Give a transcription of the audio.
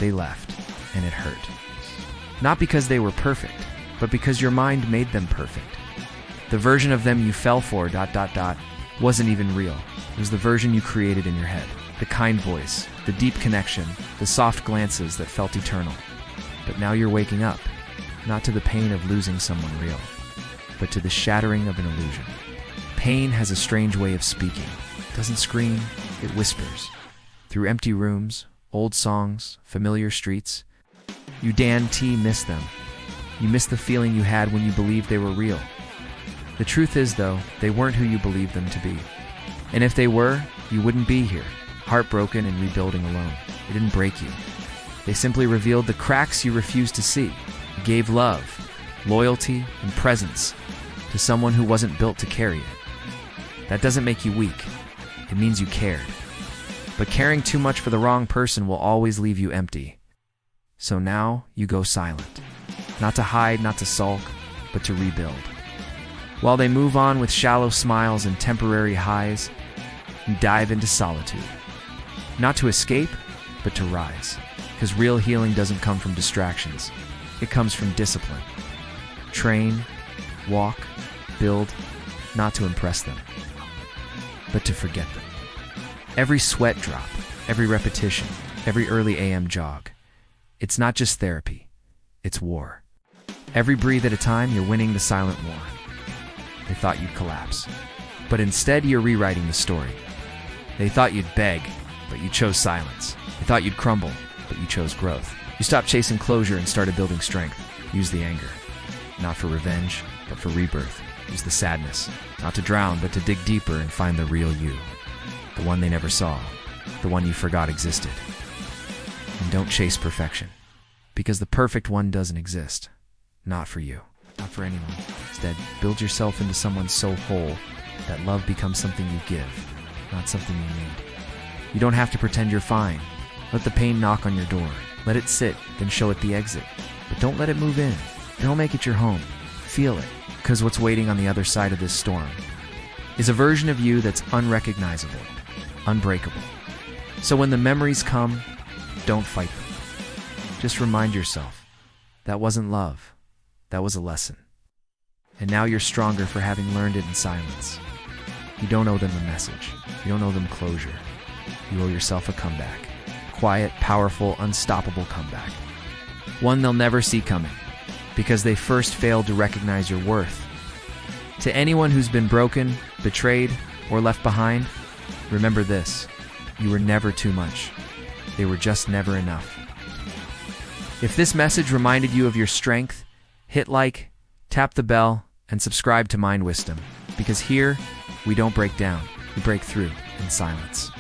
they left, and it hurt. Not because they were perfect, but because your mind made them perfect. The version of them you fell for ... wasn't even real. It was the version you created in your head. The kind voice, the deep connection, the soft glances that felt eternal. But now you're waking up, not to the pain of losing someone real, but to the shattering of an illusion. Pain has a strange way of speaking. It doesn't scream, it whispers. Through empty rooms, old songs, familiar streets, you miss them. You miss the feeling you had when you believed they were real. The truth is, though, they weren't who you believed them to be. And if they were, you wouldn't be here, heartbroken and rebuilding alone. They didn't break you. They simply revealed the cracks you refused to see. You gave love, loyalty, and presence to someone who wasn't built to carry it. That doesn't make you weak. It means you cared. But caring too much for the wrong person will always leave you empty. So now you go silent. Not to hide, not to sulk, but to rebuild. While they move on with shallow smiles and temporary highs, you dive into solitude. Not to escape, but to rise. Because real healing doesn't come from distractions. It comes from discipline. Train, walk, build, not to impress them, but to forget them. Every sweat drop, every repetition, every early AM jog. It's not just therapy, it's war. Every breathe at a time, you're winning the silent war. They thought you'd collapse, but instead you're rewriting the story. They thought you'd beg, but you chose silence. They thought you'd crumble, but you chose growth. You stopped chasing closure and started building strength. Use the anger, not for revenge, but for rebirth. Use the sadness, not to drown, but to dig deeper and find the real you. The one they never saw, the one you forgot existed. And don't chase perfection, because the perfect one doesn't exist. Not for you, not for anyone. Instead, build yourself into someone so whole that love becomes something you give, not something you need. You don't have to pretend you're fine. Let the pain knock on your door. Let it sit, then show it the exit. But don't let it move in. Don't make it your home. Feel it, because what's waiting on the other side of this storm is a version of you that's unrecognizable, unbreakable. So when the memories come, don't fight them. Just remind yourself, that wasn't love. That was a lesson. And now you're stronger for having learned it in silence. You don't owe them a message. You don't owe them closure. You owe yourself a comeback. Quiet, powerful, unstoppable comeback. One they'll never see coming, because they first failed to recognize your worth. To anyone who's been broken, betrayed, or left behind, remember this: you were never too much. They were just never enough. If this message reminded you of your strength, hit like, tap the bell, and subscribe to MindWisdom, because here, we don't break down, we break through in silence.